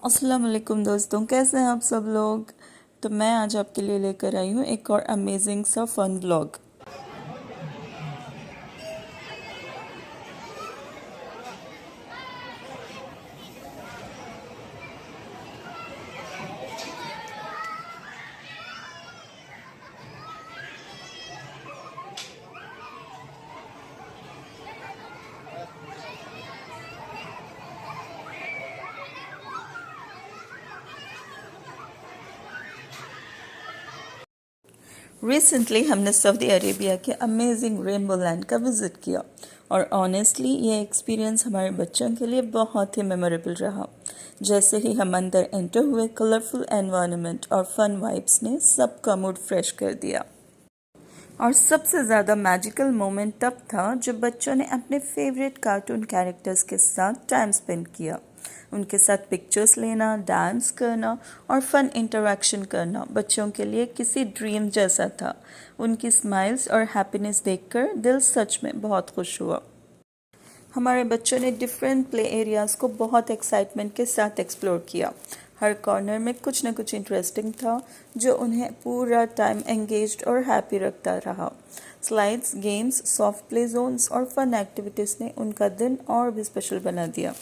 अस्सलाम वालेकुम दोस्तों, कैसे हैं आप सब लोग। तो मैं आज आपके लिए लेकर आई हूँ एक और अमेजिंग सा फन व्लॉग। रिसेंटली हमने सऊदी अरेबिया के अमेजिंग रेनबो लैंड का विज़िट किया और ऑनेस्टली ये एक्सपीरियंस हमारे बच्चों के लिए बहुत ही मेमोरेबल रहा। जैसे ही हम अंदर एंटर हुए, कलरफुल एनवायरनमेंट और फन वाइब्स ने सबका मूड फ्रेश कर दिया। और सबसे ज़्यादा मैजिकल मोमेंट तब था जब बच्चों ने अपने फेवरेट कार्टून कैरेक्टर्स के साथ टाइम स्पेंड किया। उनके साथ पिक्चर्स लेना, डांस करना और फन इंटरेक्शन करना बच्चों के लिए किसी ड्रीम जैसा था। उनकी स्माइल्स और हैप्पीनेस देखकर दिल सच में बहुत खुश हुआ। हमारे बच्चों ने डिफरेंट प्ले एरियाज़ को बहुत एक्साइटमेंट के साथ एक्सप्लोर किया। हर कॉर्नर में कुछ न कुछ इंटरेस्टिंग था जो उन्हें पूरा टाइम एंगेज्ड और हैप्पी रखता रहा। Slides, games, soft play zones और फन एक्टिविटीज़ ने उनका दिन और भी स्पेशल बना दिया।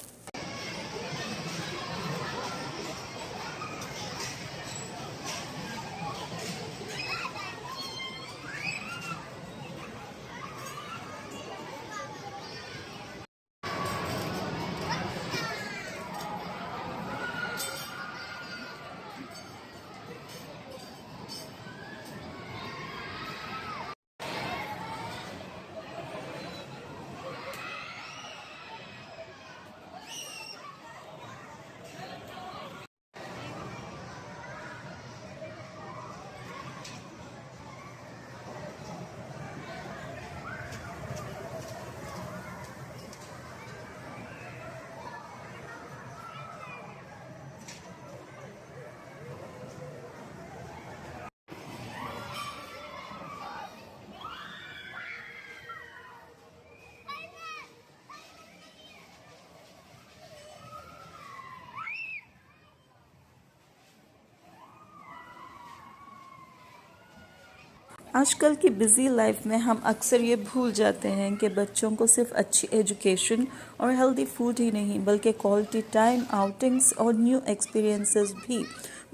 आजकल की बिज़ी लाइफ में हम अक्सर ये भूल जाते हैं कि बच्चों को सिर्फ अच्छी एजुकेशन और हेल्दी फूड ही नहीं बल्कि क्वालिटी टाइम, आउटिंग्स और न्यू एक्सपीरियंसेस भी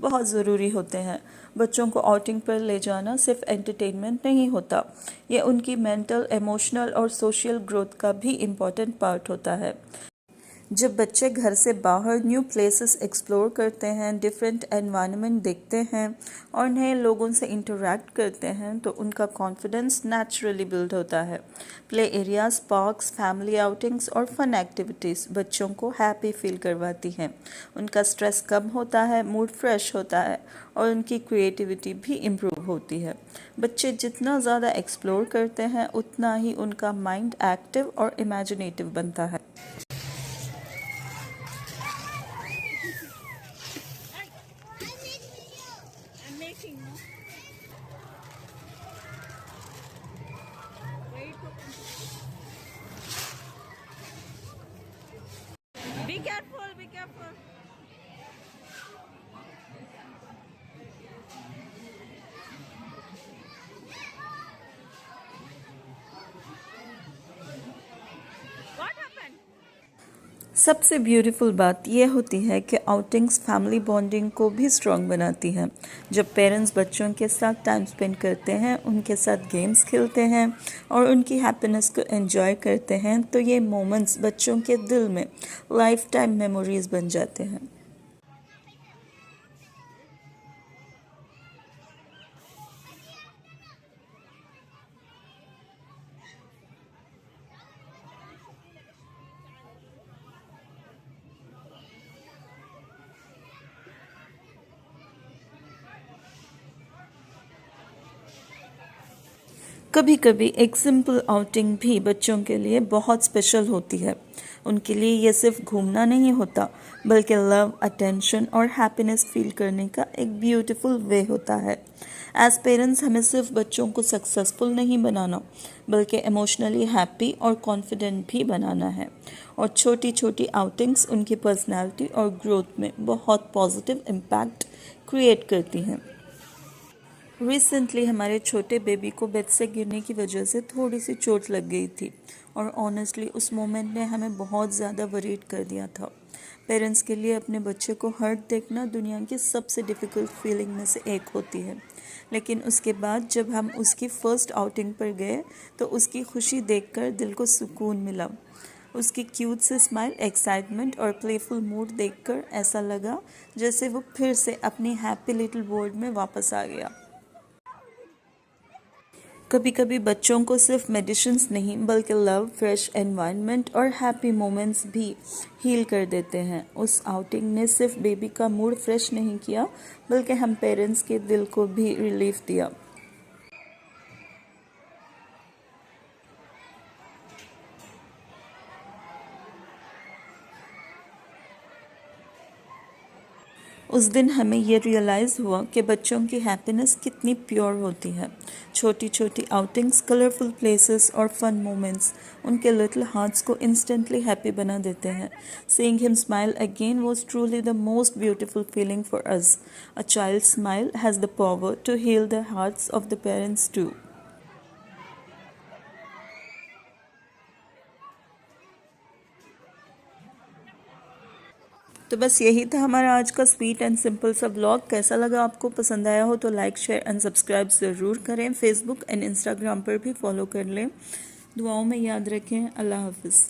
बहुत ज़रूरी होते हैं। बच्चों को आउटिंग पर ले जाना सिर्फ एंटरटेनमेंट नहीं होता, ये उनकी मेंटल, इमोशनल और सोशल ग्रोथ का भी इम्पॉर्टेंट पार्ट होता है। जब बच्चे घर से बाहर न्यू प्लेसेस एक्सप्लोर करते हैं, डिफरेंट एनवायरनमेंट देखते हैं और नए लोगों से इंटरेक्ट करते हैं तो उनका कॉन्फिडेंस नेचुरली बिल्ड होता है। Play areas, parks, family outings और फन एक्टिविटीज़ बच्चों को हैप्पी फील करवाती हैं। उनका स्ट्रेस कम होता है, मूड फ्रेश होता है और उनकी क्रिएटिविटी भी इम्प्रूव होती है। बच्चे जितना ज़्यादा एक्सप्लोर करते हैं उतना ही उनका माइंड एक्टिव और इमेजिनेटिव बनता है। Be careful, be careful. What happened? सबसे ब्यूटीफुल बात यह होती है कि आउटिंग्स फैमिली बॉन्डिंग को भी स्ट्रॉन्ग बनाती हैं। जब पेरेंट्स बच्चों के साथ टाइम स्पेंड करते हैं, उनके साथ गेम्स खेलते हैं और उनकी हैप्पीनेस को एंजॉय करते हैं तो ये मोमेंट्स बच्चों के दिल में लाइफ टाइम मेमोरीज बन जाते हैं। कभी कभी एक सिंपल आउटिंग भी बच्चों के लिए बहुत स्पेशल होती है। उनके लिए ये सिर्फ घूमना नहीं होता, बल्कि लव, अटेंशन और हैप्पीनेस फील करने का एक ब्यूटीफुल वे होता है। एज पेरेंट्स हमें सिर्फ बच्चों को सक्सेसफुल नहीं बनाना, बल्कि इमोशनली हैप्पी और कॉन्फिडेंट भी बनाना है। और छोटी छोटी आउटिंग्स उनकी पर्सनैलिटी और ग्रोथ में बहुत पॉजिटिव इम्पैक्ट क्रिएट करती हैं। रिसेंटली हमारे छोटे बेबी को बेड से गिरने की वजह से थोड़ी सी चोट लग गई थी, और ऑनेस्टली उस मोमेंट ने हमें बहुत ज़्यादा वरीड कर दिया था। पेरेंट्स के लिए अपने बच्चे को हर्ट देखना दुनिया की सबसे डिफ़िकल्ट फीलिंग में से एक होती है, लेकिन उसके बाद जब हम उसकी फ़र्स्ट आउटिंग पर गए तो उसकी खुशी देखकर दिल को सुकून मिला। उसकी क्यूट से स्माइल, एक्साइटमेंट और प्लेफुल मूड देखकर ऐसा लगा जैसे वो फिर से अपनी हैप्पी लिटिल वर्ल्ड में वापस आ गया। कभी कभी बच्चों को सिर्फ मेडिसिन्स नहीं, बल्कि लव, फ्रेश एनवायरनमेंट और हैप्पी मोमेंट्स भी हील कर देते हैं। उस आउटिंग ने सिर्फ बेबी का मूड फ्रेश नहीं किया, बल्कि हम पेरेंट्स के दिल को भी रिलीफ दिया। उस दिन हमें ये रियलाइज़ हुआ कि बच्चों की हैप्पीनेस कितनी प्योर होती है। छोटी छोटी आउटिंग्स, कलरफुल प्लेसेस और फन मोमेंट्स उनके लिटिल हार्ट्स को इंस्टेंटली हैप्पी बना देते हैं। Seeing him smile again was truly the most beautiful feeling for us. A child's smile has the power to heal the hearts of the parents too. तो बस यही था हमारा आज का स्वीट एंड सिंपल सा व्लॉग। कैसा लगा आपको? पसंद आया हो तो लाइक, शेयर एंड सब्सक्राइब ज़रूर करें। फेसबुक एंड इंस्टाग्राम पर भी फॉलो कर लें। दुआओं में याद रखें। अल्लाह हाफिज़।